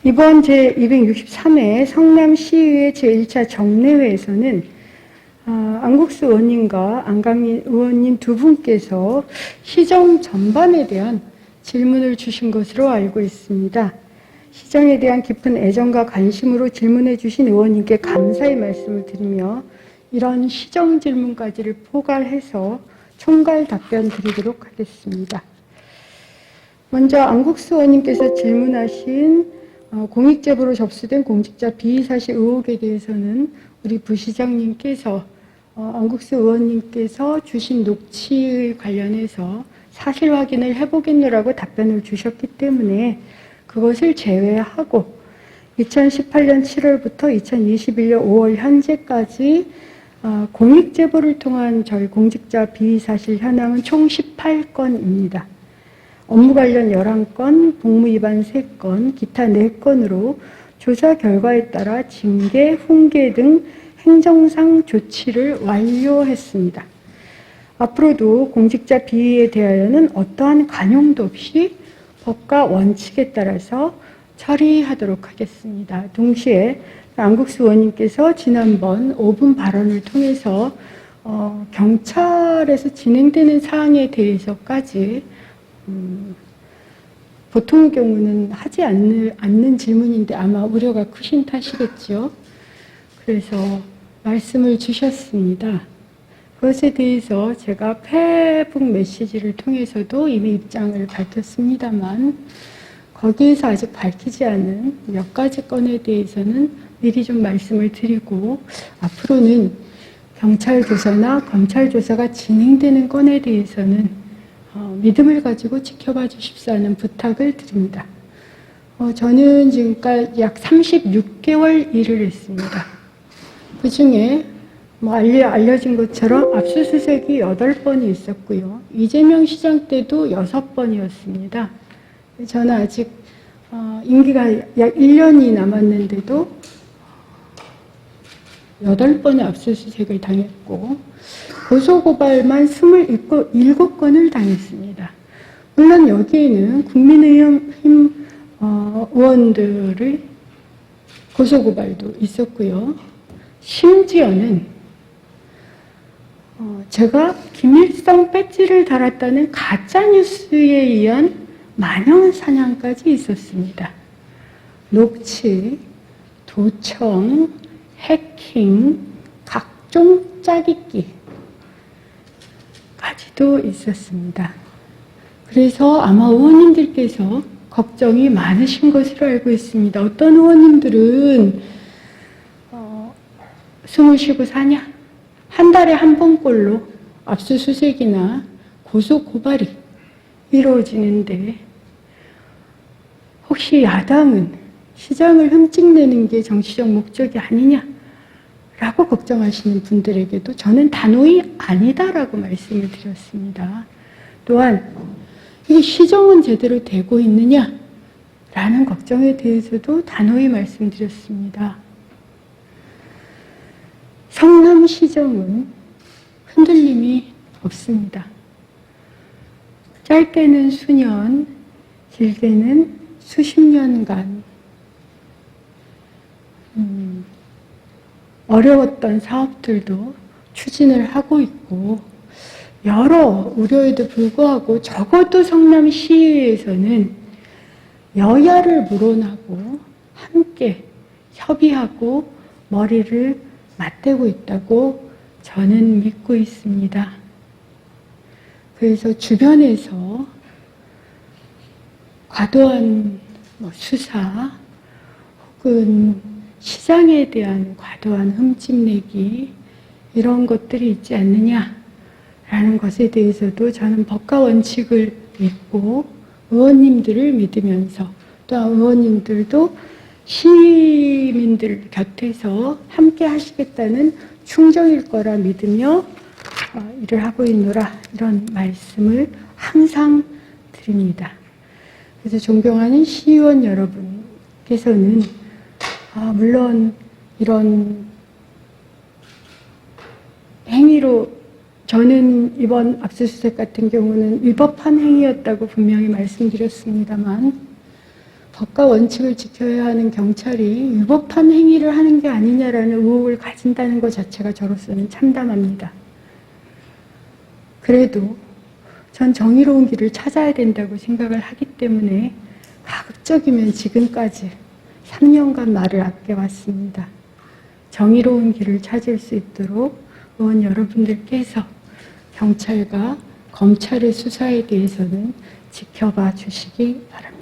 이번 제263회 성남시의회 제1차 정례회에서는 안국수 의원님과 안강민 의원님 두 분께서 시정 전반에 대한 질문을 주신 것으로 알고 있습니다. 시정에 대한 깊은 애정과 관심으로 질문해 주신 의원님께 감사의 말씀을 드리며 이런 시정 질문까지를 포괄해서 총괄 답변 드리도록 하겠습니다. 먼저 안국수 의원님께서 질문하신 공익제보로 접수된 공직자 비의사실 의혹에 대해서는 우리 부시장님께서 안국수 의원님께서 주신 녹취에 관련해서 사실 확인을 해보겠노라고 답변을 주셨기 때문에 그것을 제외하고 2018년 7월부터 2021년 5월 현재까지 공익제보를 통한 저희 공직자 비의사실 현황은 총 18건입니다. 업무 관련 11건, 복무위반 3건, 기타 4건으로 조사 결과에 따라 징계, 훈계 등 행정상 조치를 완료했습니다. 앞으로도 공직자 비위에 대하여는 어떠한 관용도 없이 법과 원칙에 따라서 처리하도록 하겠습니다. 동시에 안국수 의원님께서 지난번 5분 발언을 통해서 경찰에서 진행되는 사항에 대해서까지 보통의 경우는 하지 않는 질문인데 아마 우려가 크신 탓이겠죠. 그래서 말씀을 주셨습니다. 그것에 대해서 제가 페북 메시지를 통해서도 이미 입장을 밝혔습니다만 거기에서 아직 밝히지 않은 몇 가지 건에 대해서는 미리 좀 말씀을 드리고 앞으로는 경찰 조사나 검찰 조사가 진행되는 건에 대해서는 믿음을 가지고 지켜봐 주십사 하는 부탁을 드립니다. 저는 지금까지 약 36개월 일을 했습니다. 그 중에 알려진 것처럼 압수수색이 8번이 있었고요. 이재명 시장 때도 6번이었습니다. 저는 아직 임기가 약 1년이 남았는데도 8번의 압수수색을 당했고 고소고발만 27건을 당했습니다. 물론 여기에는 국민의힘 의원들의 고소고발도 있었고요. 심지어는 제가 김일성 배지를 달았다는 가짜뉴스에 의한 만연사냥까지 있었습니다. 녹취, 도청, 해킹, 각종 짜깁기까지도 있었습니다. 그래서 아마 의원님들께서 걱정이 많으신 것으로 알고 있습니다. 어떤 의원님들은 숨을 쉬고 사냐? 한 달에 한 번꼴로 압수수색이나 고소고발이 이루어지는데 혹시 야당은 시장을 흠집내는 게 정치적 목적이 아니냐라고 걱정하시는 분들에게도 저는 단호히 아니다라고 말씀을 드렸습니다. 또한 이 시정은 제대로 되고 있느냐라는 걱정에 대해서도 단호히 말씀드렸습니다. 성남시정은 흔들림이 없습니다. 짧게는 수년, 길게는 수십 년간 어려웠던 사업들도 추진을 하고 있고 여러 우려에도 불구하고 적어도 성남시에서는 여야를 물어나고 함께 협의하고 머리를 맞대고 있다고 저는 믿고 있습니다. 그래서 주변에서 과도한 수사 혹은 시장에 대한 과도한 흠집내기 이런 것들이 있지 않느냐라는 것에 대해서도 저는 법과 원칙을 믿고 의원님들을 믿으면서 또한 의원님들도 시민들 곁에서 함께 하시겠다는 충정일 거라 믿으며 일을 하고 있노라 이런 말씀을 항상 드립니다. 그래서 존경하는 시의원 여러분께서는 물론 이런 행위로 저는 이번 압수수색 같은 경우는 위법한 행위였다고 분명히 말씀드렸습니다만 법과 원칙을 지켜야 하는 경찰이 위법한 행위를 하는 게 아니냐라는 의혹을 가진다는 것 자체가 저로서는 참담합니다. 그래도 전 정의로운 길을 찾아야 된다고 생각을 하기 때문에 가급적이면 지금까지 3년간 말을 아껴왔습니다. 정의로운 길을 찾을 수 있도록 의원 여러분들께서 경찰과 검찰의 수사에 대해서는 지켜봐 주시기 바랍니다.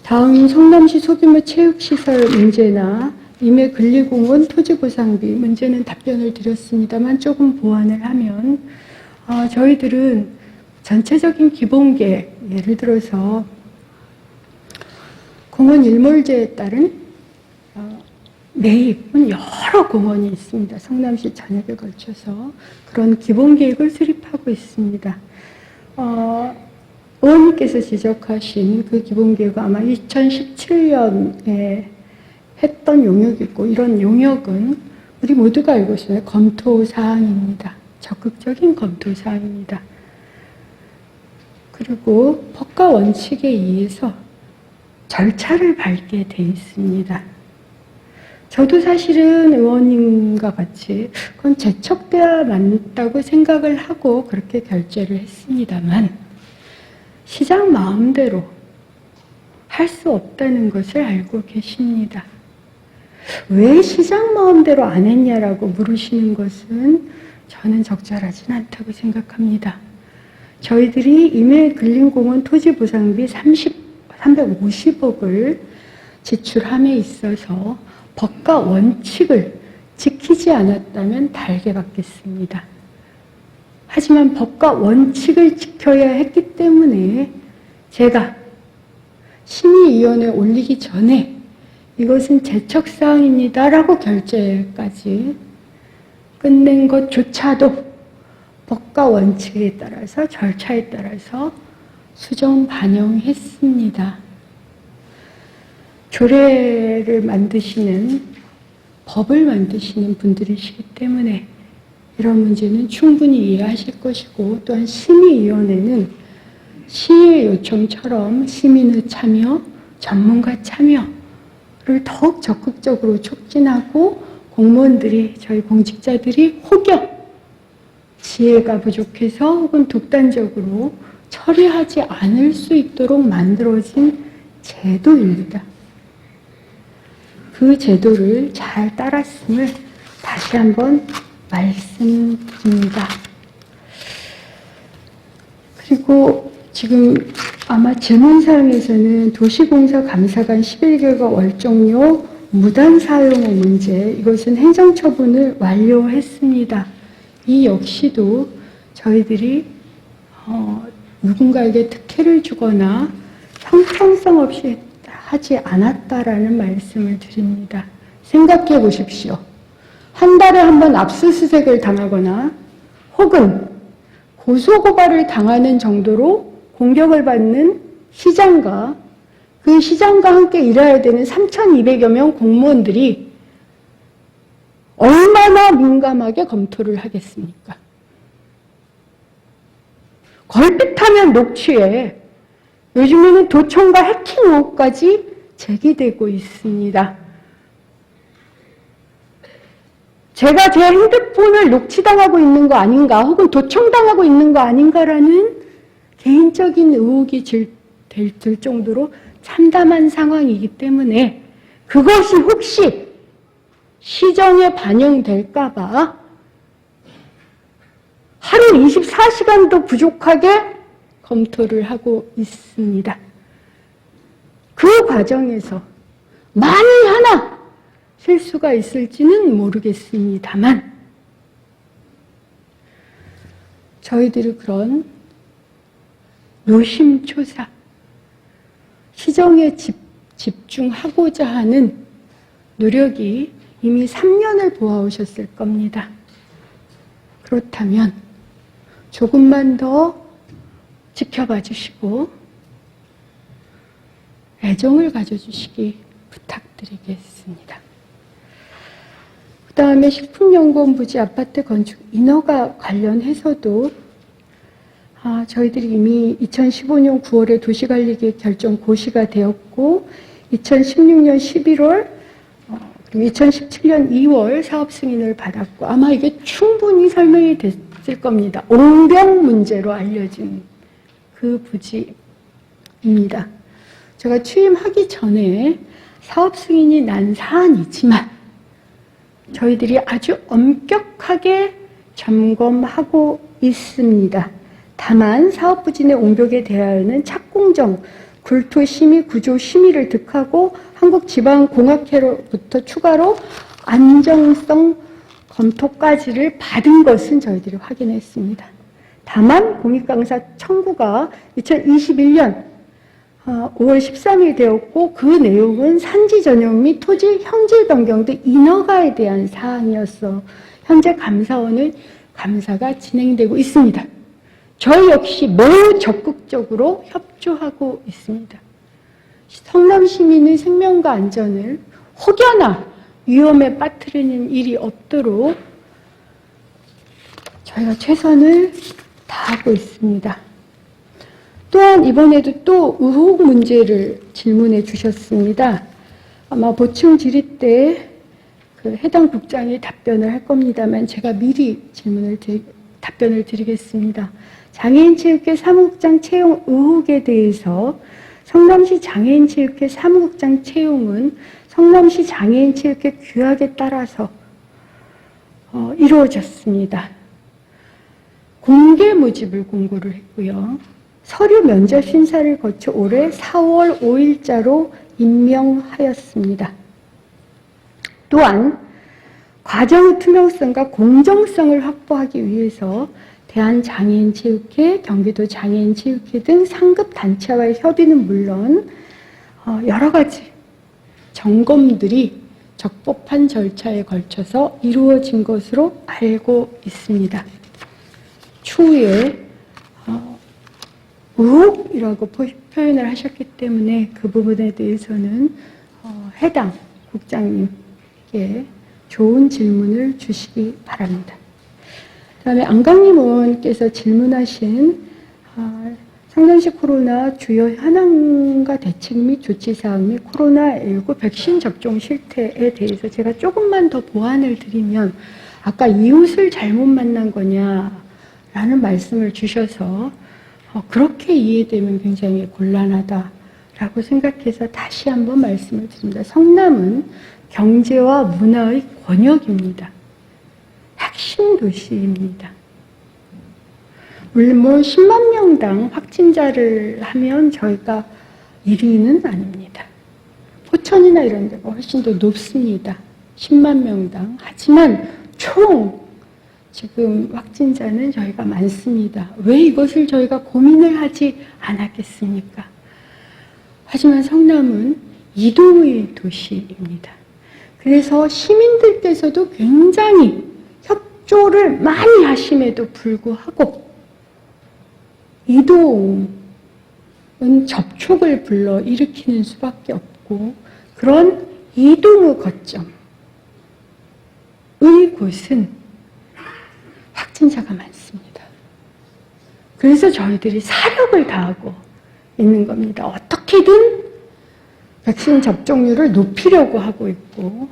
다음 성남시 소규모 체육시설 문제나 임해근리공원 토지보상비 문제는 답변을 드렸습니다만 조금 보완을 하면 저희들은 전체적인 기본계획, 예를 들어서 공원 일몰제에 따른 매입은 여러 공원이 있습니다. 성남시 전역에 걸쳐서 그런 기본계획을 수립하고 있습니다. 의원님께서 지적하신 그 기본계획은 아마 2017년에 했던 용역이고 이런 용역은 우리 모두가 알고 있어요. 검토사항입니다. 적극적인 검토사항입니다. 그리고 법과 원칙에 의해서 절차를 밟게 돼 있습니다. 저도 사실은 의원님과 같이 그건 제척돼야 맞다고 생각을 하고 그렇게 결재를 했습니다만 시장 마음대로 할 수 없다는 것을 알고 계십니다. 왜 시장 마음대로 안 했냐라고 물으시는 것은 저는 적절하진 않다고 생각합니다. 저희들이 임해근린공원 토지보상비 350억을 지출함에 있어서 법과 원칙을 지키지 않았다면 달게 받겠습니다. 하지만 법과 원칙을 지켜야 했기 때문에 제가 심의위원회에 올리기 전에 이것은 제척사항입니다 라고 결재까지 끝낸 것조차도 법과 원칙에 따라서 절차에 따라서 수정 반영했습니다. 조례를 만드시는 법을 만드시는 분들이시기 때문에 이런 문제는 충분히 이해하실 것이고 또한 심의위원회는 시의 요청처럼 시민의 참여, 전문가 참여를 더욱 적극적으로 촉진하고 공무원들이 저희 공직자들이 혹여 지혜가 부족해서 혹은 독단적으로 처리하지 않을 수 있도록 만들어진 제도입니다. 그 제도를 잘 따랐음을 다시 한번 말씀드립니다. 그리고 지금 아마 질문사항에서는 도시공사감사관 11개가 월정료 무단 사용 문제, 이것은 행정처분을 완료했습니다. 이 역시도 저희들이 누군가에게 특혜를 주거나 형평성 없이 하지 않았다라는 말씀을 드립니다. 생각해 보십시오. 한 달에 한 번 압수수색을 당하거나 혹은 고소고발을 당하는 정도로 공격을 받는 시장과 그 시장과 함께 일해야 되는 3,200여 명 공무원들이 얼마나 민감하게 검토를 하겠습니까? 걸핏하면 녹취에 요즘에는 도청과 해킹 의혹까지 제기되고 있습니다. 제가 제 핸드폰을 녹취당하고 있는 거 아닌가 혹은 도청당하고 있는 거 아닌가라는 개인적인 의혹이 들 정도로 참담한 상황이기 때문에 그것이 혹시 시정에 반영될까 봐 하루 24시간도 부족하게 검토를 하고 있습니다. 그 과정에서 만일 하나 실수가 있을지는 모르겠습니다만 저희들이 그런 노심초사, 시정에 집중하고자 하는 노력이 이미 3년을 보아오셨을 겁니다. 그렇다면 조금만 더 지켜봐 주시고 애정을 가져주시기 부탁드리겠습니다. 그 다음에 식품연구원 부지 아파트 건축 인허가 관련해서도 저희들이 이미 2015년 9월에 도시관리계획 결정 고시가 되었고 2016년 11월 그리고 2017년 2월 사업 승인을 받았고 아마 이게 충분히 설명이 됐을 겁니다. 옹벽 문제로 알려진 그 부지입니다. 제가 취임하기 전에 사업 승인이 난 사안이지만 저희들이 아주 엄격하게 점검하고 있습니다. 다만 사업부지 내 옹벽에 대하여는 착공정, 굴토심의 구조 심의를 득하고 한국지방공학회로부터 추가로 안정성 검토까지를 받은 것은 저희들이 확인했습니다. 다만 공익강사 청구가 2021년 5월 13일 되었고 그 내용은 산지 전용 및 토지 형질 변경 등 인허가에 대한 사항이었어. 현재 감사원의 감사가 진행되고 있습니다. 저희 역시 매우 적극적으로 협조하고 있습니다. 성남 시민의 생명과 안전을 혹여나 위험에 빠뜨리는 일이 없도록 저희가 최선을 다하고 있습니다. 또한 이번에도 또 의혹 문제를 질문해 주셨습니다. 아마 보충 질의 때 그 해당 국장이 답변을 할 겁니다만 제가 미리 답변을 드리겠습니다. 장애인체육회 사무국장 채용 의혹에 대해서 성남시 장애인체육회 사무국장 채용은 성남시 장애인체육회 규약에 따라서 이루어졌습니다. 공개 모집을 공고를 했고요. 서류 면접 심사를 거쳐 올해 4월 5일자로 임명하였습니다. 또한 과정의 투명성과 공정성을 확보하기 위해서 대한장애인체육회, 경기도 장애인체육회 등 상급 단체와의 협의는 물론 여러 가지 점검들이 적법한 절차에 걸쳐서 이루어진 것으로 알고 있습니다. 추후에 의혹이라고 표현을 하셨기 때문에 그 부분에 대해서는 해당 국장님께 좋은 질문을 주시기 바랍니다. 그 다음에 안강림 의원께서 질문하신 성남시 코로나 주요 현황과 대책 및 조치사항 및 코로나19 백신 접종 실태에 대해서 제가 조금만 더 보완을 드리면 아까 이웃을 잘못 만난 거냐라는 말씀을 주셔서 그렇게 이해되면 굉장히 곤란하다라고 생각해서 다시 한번 말씀을 드립니다. 성남은 경제와 문화의 권역입니다. 핵심 도시입니다. 물론 10만 명당 확진자를 하면 저희가 1위는 아닙니다. 포천이나 이런 데가 훨씬 더 높습니다. 10만 명당. 하지만 총 지금 확진자는 저희가 많습니다. 왜 이것을 저희가 고민을 하지 않았겠습니까? 하지만 성남은 이동의 도시입니다. 그래서 시민들께서도 굉장히 협조를 많이 하심에도 불구하고 이동은 접촉을 불러일으키는 수밖에 없고 그런 이동의 거점의 곳은 확진자가 많습니다. 그래서 저희들이 사력을 다하고 있는 겁니다. 어떻게든 백신 접종률을 높이려고 하고 있고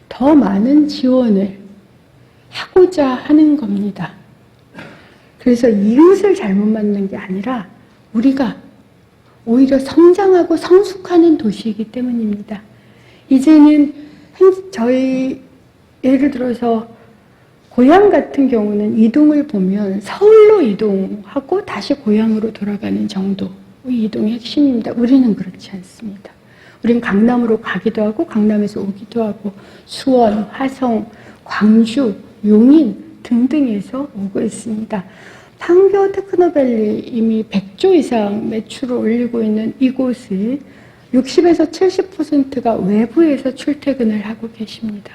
더 많은 지원을 하고자 하는 겁니다. 그래서 이웃을 잘못 만난 게 아니라 우리가 오히려 성장하고 성숙하는 도시이기 때문입니다. 이제는 저희 예를 들어서 고향 같은 경우는 이동을 보면 서울로 이동하고 다시 고향으로 돌아가는 정도의 이동이 핵심입니다. 우리는 그렇지 않습니다. 우리는 강남으로 가기도 하고 강남에서 오기도 하고 수원, 화성, 광주, 용인 등등에서 오고 있습니다. 판교 테크노밸리 이미 100조 이상 매출을 올리고 있는 이곳을 60에서 70%가 외부에서 출퇴근을 하고 계십니다.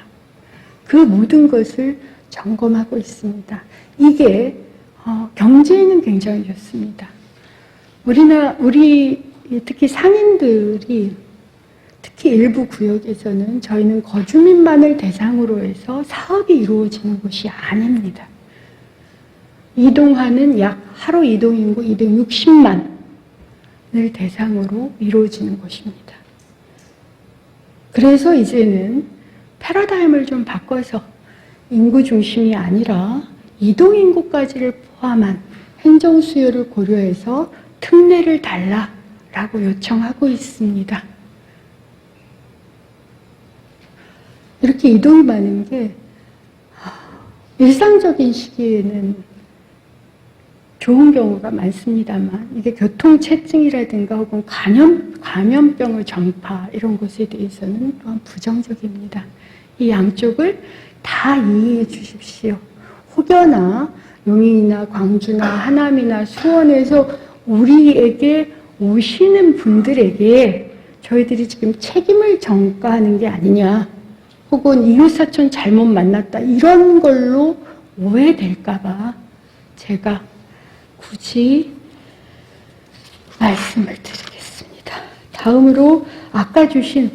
그 모든 것을 점검하고 있습니다. 이게 경제에는 굉장히 좋습니다. 우리 특히 상인들이 특히 일부 구역에서는 저희는 거주민만을 대상으로 해서 사업이 이루어지는 곳이 아닙니다. 이동하는 약 하루 이동인구 260만을 대상으로 이루어지는 것입니다. 그래서 이제는 패러다임을 좀 바꿔서 인구 중심이 아니라 이동인구까지를 포함한 행정수요를 고려해서 특례를 달라라고 요청하고 있습니다. 이렇게 이동이 많은 게 일상적인 시기에는 좋은 경우가 많습니다만 이게 교통체증이라든가 혹은 감염병의 전파 이런 것에 대해서는 또한 부정적입니다. 이 양쪽을 다 이해해 주십시오. 혹여나 용인이나 광주나 하남이나 수원에서 우리에게 오시는 분들에게 저희들이 지금 책임을 전가하는 게 아니냐, 혹은 이웃사촌 잘못 만났다 이런 걸로 오해될까 봐 제가 굳이 말씀을 드리겠습니다. 다음으로 아까 주신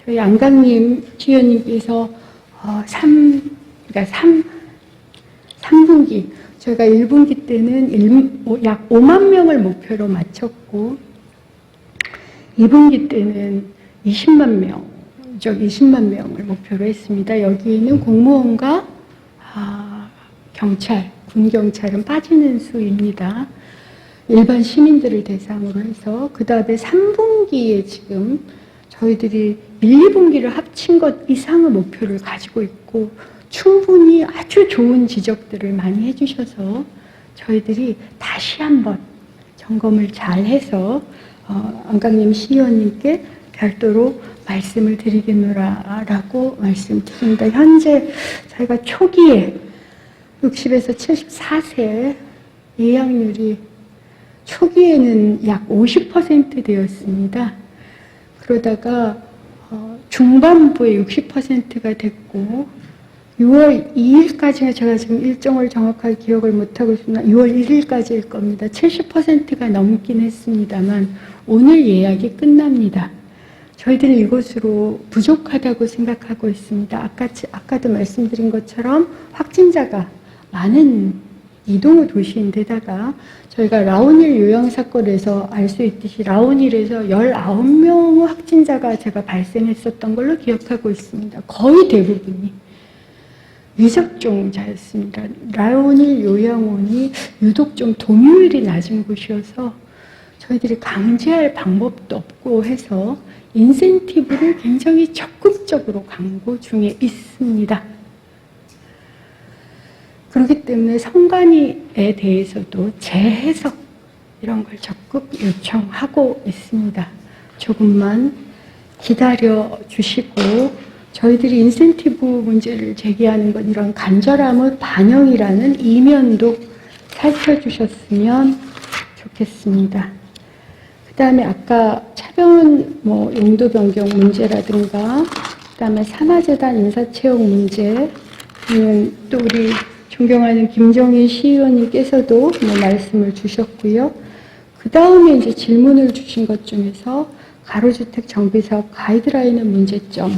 저희 안강님 시의원님께서 3분기, 저희가 1분기 때는 약 5만 명을 목표로 마쳤고 2분기 때는 20만 명을 목표로 했습니다. 여기에는 공무원과 경찰, 군경찰은 빠지는 수입니다. 일반 시민들을 대상으로 해서 그 다음에 3분기에 지금 저희들이 1, 2분기를 합친 것 이상의 목표를 가지고 있고 충분히 아주 좋은 지적들을 많이 해주셔서 저희들이 다시 한번 점검을 잘 해서 안강님 시의원님께 별도로 말씀을 드리겠노라라고 말씀드립니다. 현재 저희가 초기에 60에서 74세 예약률이 초기에는 약 50% 되었습니다. 그러다가 중반부에 60%가 됐고 6월 2일까지가 제가 지금 일정을 정확하게 기억을 못하고 있습니다. 6월 1일까지일 겁니다. 70%가 넘긴 했습니다만 오늘 예약이 끝납니다. 저희들은 이것으로 부족하다고 생각하고 있습니다. 아까도 말씀드린 것처럼 확진자가 많은 이동의 도시인데다가 저희가 라온힐 요양사건에서 알 수 있듯이 라온힐에서 19명의 확진자가 제가 발생했었던 걸로 기억하고 있습니다. 거의 대부분이 미접종자였습니다. 라온힐 요양원이 유독 좀 동요율이 낮은 곳이어서 저희들이 강제할 방법도 없고 해서 인센티브를 굉장히 적극적으로 강구 중에 있습니다. 그렇기 때문에 성관위에 대해서도 재해석 이런 걸 적극 요청하고 있습니다. 조금만 기다려 주시고 저희들이 인센티브 문제를 제기하는 건 이런 간절함의 반영이라는 이면도 살펴주셨으면 좋겠습니다. 그 다음에 아까 차병원 용도 변경 문제라든가 그 다음에 산하재단 인사채용 문제, 또 우리 존경하는 김정인 시의원님께서도 말씀을 주셨고요. 그 다음에 이제 질문을 주신 것 중에서 가로주택 정비사업 가이드라인의 문제점,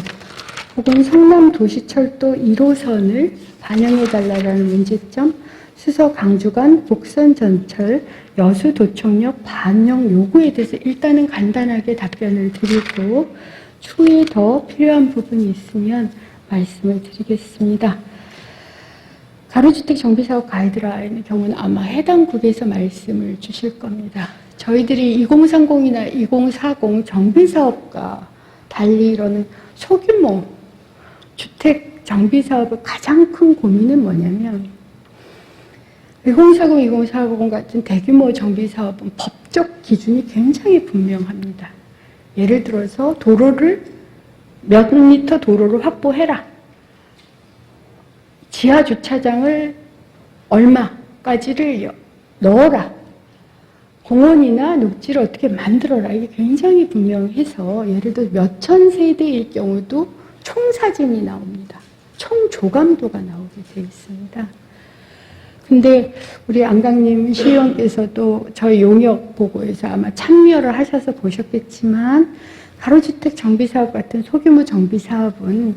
혹은 성남도시철도 1호선을 반영해달라는 문제점, 수서 강주 간 복선 전철 여수도청역 반영 요구에 대해서 일단은 간단하게 답변을 드리고 추후에 더 필요한 부분이 있으면 말씀을 드리겠습니다. 가로주택 정비사업 가이드라인의 경우는 아마 해당 국에서 말씀을 주실 겁니다. 저희들이 2030이나 2040 정비사업과 달리 이런 소규모 주택 정비사업의 가장 큰 고민은 뭐냐면 2040, 2040 같은 대규모 정비사업은 법적 기준이 굉장히 분명합니다. 예를 들어서 도로를 몇 미터 도로를 확보해라. 지하 주차장을 얼마까지를 넣어라. 공원이나 녹지를 어떻게 만들어라. 이게 굉장히 분명해서 예를 들어 몇천 세대일 경우도 총사진이 나옵니다. 총조감도가 나오게 되어 있습니다. 근데 우리 안강님 시의원께서도 저희 용역 보고에서 아마 참여를 하셔서 보셨겠지만 가로주택 정비사업 같은 소규모 정비사업은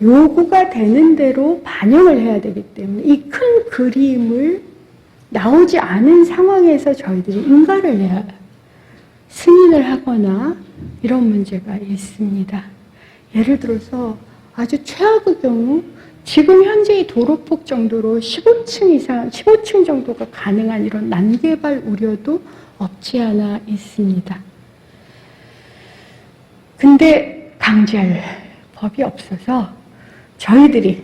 요구가 되는 대로 반영을 해야 되기 때문에 이 큰 그림을 나오지 않은 상황에서 저희들이 인가를 내야 승인을 하거나 이런 문제가 있습니다. 예를 들어서 아주 최악의 경우 지금 현재의 도로폭 정도로 15층 이상, 15층 정도가 가능한 이런 난개발 우려도 없지 않아 있습니다. 근데 강제할 법이 없어서 저희들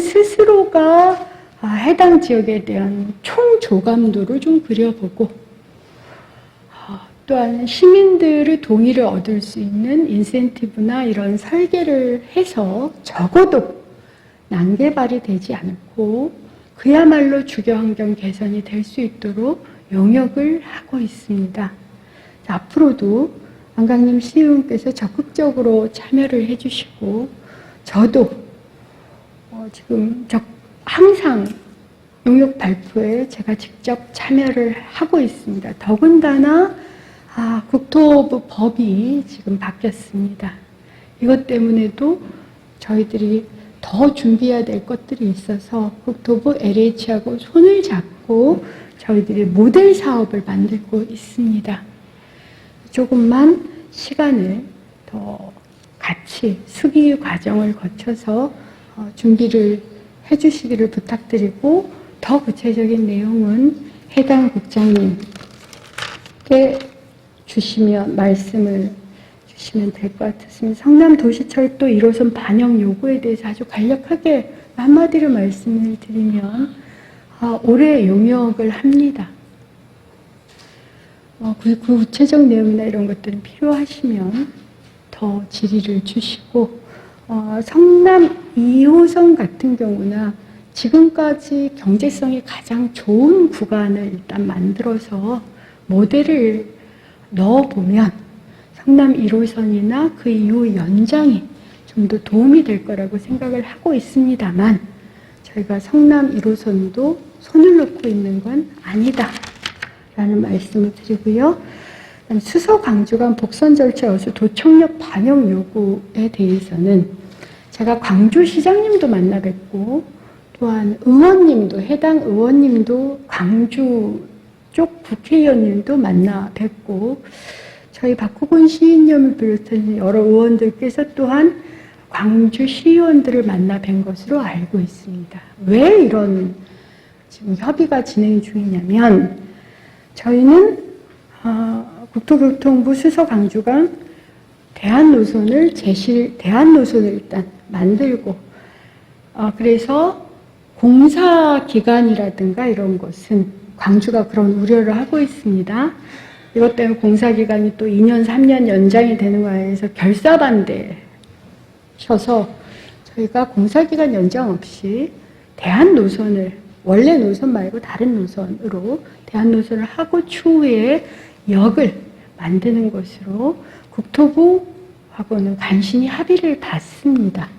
스스로가 해당 지역에 대한 총조감도를 좀 그려보고 또한 시민들의 동의를 얻을 수 있는 인센티브나 이런 설계를 해서 적어도 난개발이 되지 않고 그야말로 주거환경 개선이 될 수 있도록 용역을 하고 있습니다. 앞으로도 안강림 시의원께서 적극적으로 참여를 해주시고 저도 지금 항상 용역 발표에 제가 직접 참여를 하고 있습니다. 더군다나 국토부 법이 지금 바뀌었습니다. 이것 때문에도 저희들이 더 준비해야 될 것들이 있어서 국토부 LH하고 손을 잡고 저희들이 모델 사업을 만들고 있습니다. 조금만 시간을 더 같이 수기 과정을 거쳐서 준비를 해주시기를 부탁드리고 더 구체적인 내용은 해당 국장님께 말씀을 주시면 될 것 같습니다. 성남도시철도 1호선 반영 요구에 대해서 아주 간략하게 한마디로 말씀을 드리면 올해 용역을 합니다. 그 구체적 내용이나 이런 것들은 필요하시면 더 질의를 주시고 성남 2호선 같은 경우나 지금까지 경제성이 가장 좋은 구간을 일단 만들어서 모델을 넣어보면 성남 1호선이나 그 이후 연장이 좀 더 도움이 될 거라고 생각을 하고 있습니다만 저희가 성남 1호선도 손을 놓고 있는 건 아니다 라는 말씀을 드리고요. 수서 광주간 복선 절차 여수 도청력 반영 요구에 대해서는 제가 광주시장님도 만나 뵙고 또한 의원님도 해당 의원님도 광주 쪽 국회의원님도 만나 뵙고 저희 박호곤 시의원님을 비롯한 여러 의원들께서 또한 광주 시의원들을 만나 뵌 것으로 알고 있습니다. 왜 이런 지금 협의가 진행 중이냐면 저희는 국토교통부 수서 광주간 대한노선을 일단 만들고 그래서 공사 기간이라든가 이런 것은 광주가 그런 우려를 하고 있습니다. 이것 때문에 공사 기간이 또 2년, 3년 연장이 되는 거에 대해서 결사반대셔서 저희가 공사 기간 연장 없이 대한노선을 원래 노선 말고 다른 노선으로 대한노선을 하고 추후에 역을 만드는 것으로 국토부하고는 간신히 합의를 봤습니다.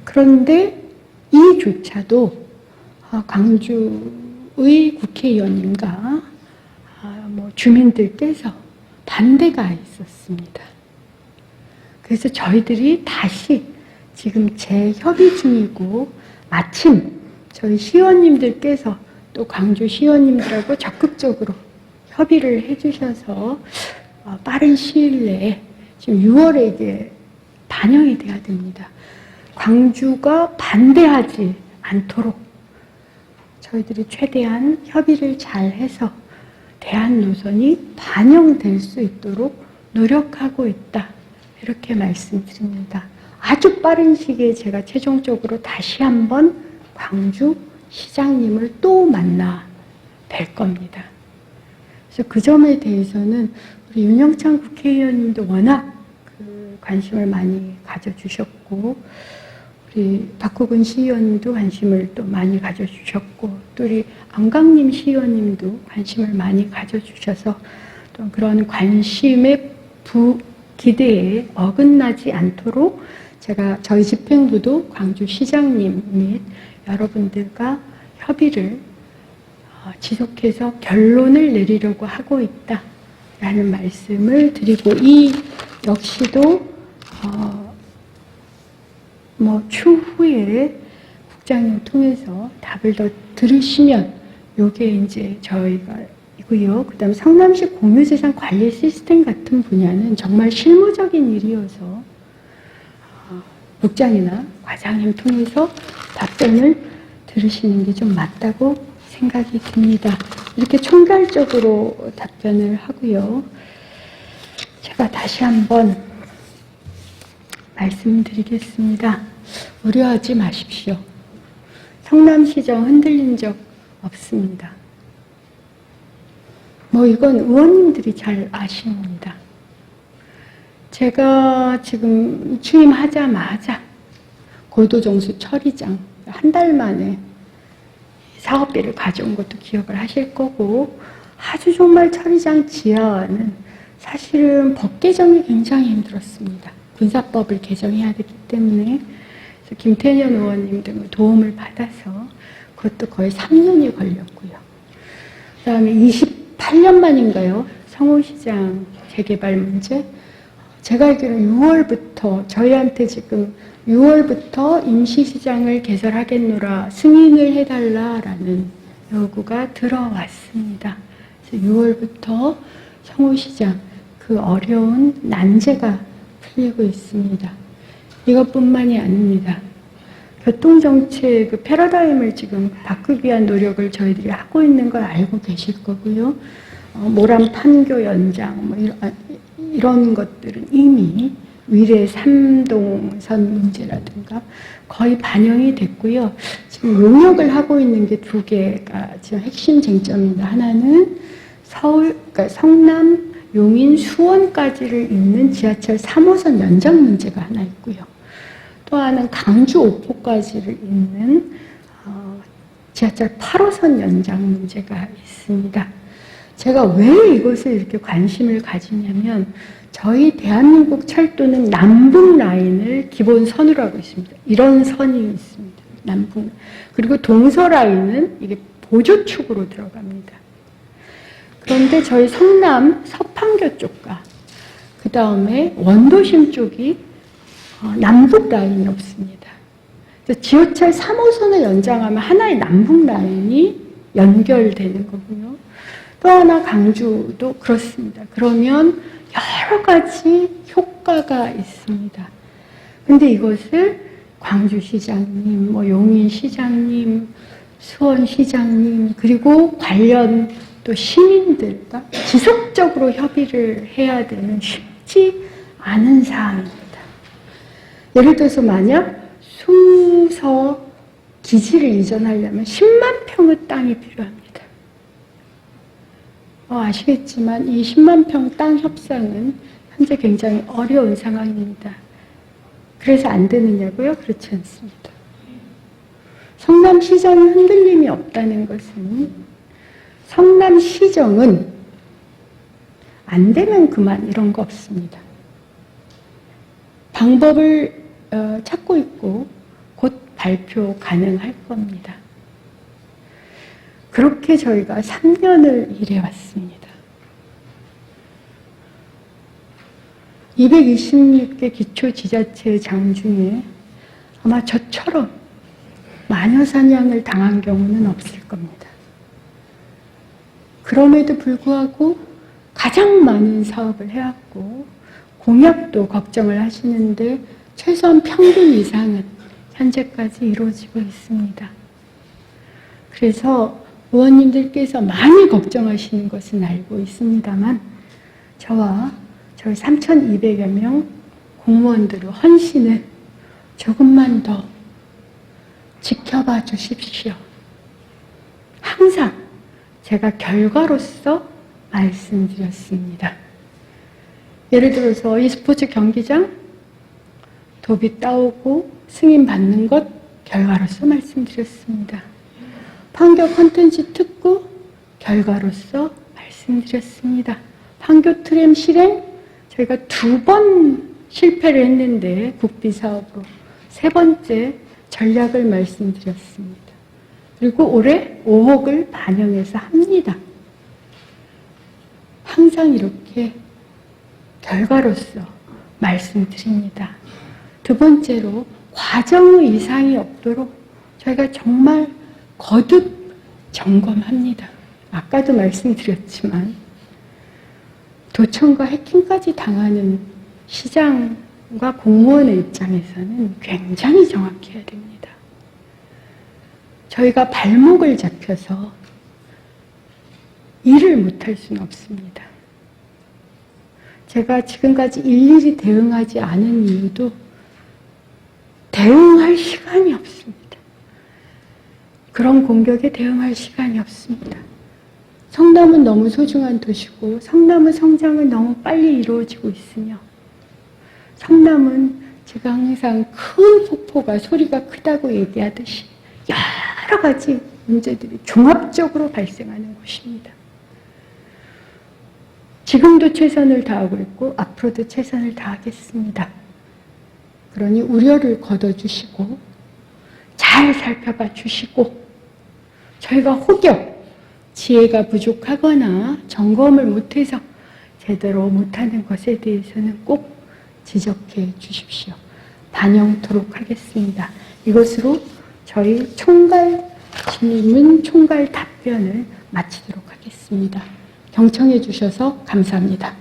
그런데 이조차도 광주의 국회의원님과 주민들께서 반대가 있었습니다. 그래서 저희들이 다시 지금 재협의 중이고 마침 저희 시의원님들께서 또 광주 시의원님들하고 적극적으로 협의를 해주셔서 빠른 시일 내에 지금 6월에 이게 반영이 돼야 됩니다. 광주가 반대하지 않도록 저희들이 최대한 협의를 잘 해서 대한노선이 반영될 수 있도록 노력하고 있다. 이렇게 말씀드립니다. 아주 빠른 시기에 제가 최종적으로 다시 한번 광주 시장님을 또 만나 뵐 겁니다. 그래서 그 점에 대해서는 우리 윤영찬 국회의원님도 워낙 관심을 많이 가져주셨고 우리 박호근 시의원님도 관심을 또 많이 가져주셨고 또 우리 안강림 시의원님도 관심을 많이 가져주셔서 또 그런 관심의 기대에 어긋나지 않도록 제가 저희 집행부도 광주시장님 및 여러분들과 협의를 지속해서 결론을 내리려고 하고 있다라는 말씀을 드리고 이 역시도 추후에 국장님 통해서 답을 더 들으시면 요게 이제 저희가 이고요. 그 다음 성남시 공유재산 관리 시스템 같은 분야는 정말 실무적인 일이어서 국장이나 과장님 통해서 답변을 들으시는 게 좀 맞다고 생각이 듭니다. 이렇게 총괄적으로 답변을 하고요. 제가 다시 한번 말씀드리겠습니다. 우려하지 마십시오. 성남시정 흔들린 적 없습니다. 뭐 이건 의원님들이 잘 아십니다. 제가 지금 취임하자마자 고도정수 처리장 한 달 만에 사업비를 가져온 것도 기억을 하실 거고, 아주 정말 처리장 지하화는 사실은 법 개정이 굉장히 힘들었습니다. 군사법을 개정해야 되기 때문에. 그래서 김태년 의원님 등의 도움을 받아서 그것도 거의 3년이 걸렸고요. 그 다음에 28년 만인가요? 성호시장 재개발 문제. 제가 알기로는 6월부터 저희한테 지금 6월부터 임시시장을 개설하겠노라 승인을 해달라라는 요구가 들어왔습니다. 그래서 6월부터 성호시장 그 어려운 난제가 풀리고 있습니다. 이것뿐만이 아닙니다. 교통정책 그 패러다임을 지금 바꾸기 위한 노력을 저희들이 하고 있는 걸 알고 계실 거고요. 모란 판교 연장 뭐 이런 것들은 이미 위례 3동선 문제라든가 거의 반영이 됐고요. 지금 용역을 하고 있는 게 두 개가 지금 핵심 쟁점입니다. 하나는 서울, 그러니까 성남, 용인, 수원까지를 잇는 지하철 3호선 연장 문제가 하나 있고요. 또 하나는 강주 오포까지를 잇는 지하철 8호선 연장 문제가 있습니다. 제가 왜 이것을 이렇게 관심을 가지냐면 저희 대한민국 철도는 남북 라인을 기본선으로 하고 있습니다. 이런 선이 있습니다. 남북. 그리고 동서 라인은 이게 보조축으로 들어갑니다. 그런데 저희 성남 서판교 쪽과 그 다음에 원도심 쪽이 남북 라인이 없습니다. 그래서 지하철 3호선을 연장하면 하나의 남북 라인이 연결되는 거고요. 또 하나 강주도 그렇습니다. 그러면 여러 가지 효과가 있습니다. 근데 이것을 광주시장님, 뭐 용인시장님, 수원시장님, 그리고 관련 또 시민들과 지속적으로 협의를 해야 되는 쉽지 않은 사항입니다. 예를 들어서 만약 수서 기지를 이전하려면 10만 평의 땅이 필요합니다. 아시겠지만 이 10만 평 땅 협상은 현재 굉장히 어려운 상황입니다. 그래서 안 되느냐고요? 그렇지 않습니다. 성남시정이 흔들림이 없다는 것은 성남시정은 안 되면 그만 이런 거 없습니다. 방법을 찾고 있고 곧 발표 가능할 겁니다. 그렇게 저희가 3년을 일해왔습니다. 226개 기초지자체장 중에 아마 저처럼 마녀사냥을 당한 경우는 없을 겁니다. 그럼에도 불구하고 가장 많은 사업을 해왔고 공약도 걱정을 하시는데 최소한 평균 이상은 현재까지 이루어지고 있습니다. 그래서 의원님들께서 많이 걱정하시는 것은 알고 있습니다만 저와 저희 3,200여 명 공무원들의 헌신을 조금만 더 지켜봐 주십시오. 항상 제가 결과로서 말씀드렸습니다. 예를 들어서 e스포츠 경기장 도비 따오고 승인 받는 것 결과로서 말씀드렸습니다. 판교 콘텐츠 특구 결과로서 말씀드렸습니다. 판교 트램 실행 저희가 2번 실패를 했는데 국비사업으로 3번째 전략을 말씀드렸습니다. 그리고 올해 5억을 반영해서 합니다. 항상 이렇게 결과로서 말씀드립니다. 두 번째로 과정의 이상이 없도록 저희가 정말 거듭 점검합니다. 아까도 말씀드렸지만 도청과 해킹까지 당하는 시장과 공무원의 입장에서는 굉장히 정확해야 됩니다. 저희가 발목을 잡혀서 일을 못할 수는 없습니다. 제가 지금까지 일일이 대응하지 않은 이유도 대응할 시간이 없습니다. 그런 공격에 대응할 시간이 없습니다. 성남은 너무 소중한 도시고 성남의 성장은 너무 빨리 이루어지고 있으며 성남은 제가 항상 큰 폭포가 소리가 크다고 얘기하듯이 여러 가지 문제들이 종합적으로 발생하는 곳입니다. 지금도 최선을 다하고 있고 앞으로도 최선을 다하겠습니다. 그러니 우려를 걷어주시고 잘 살펴봐 주시고 저희가 혹여 지혜가 부족하거나 점검을 못해서 제대로 못하는 것에 대해서는 꼭 지적해 주십시오. 반영토록 하겠습니다. 이것으로 저희 총괄 질문, 총괄 답변을 마치도록 하겠습니다. 경청해 주셔서 감사합니다.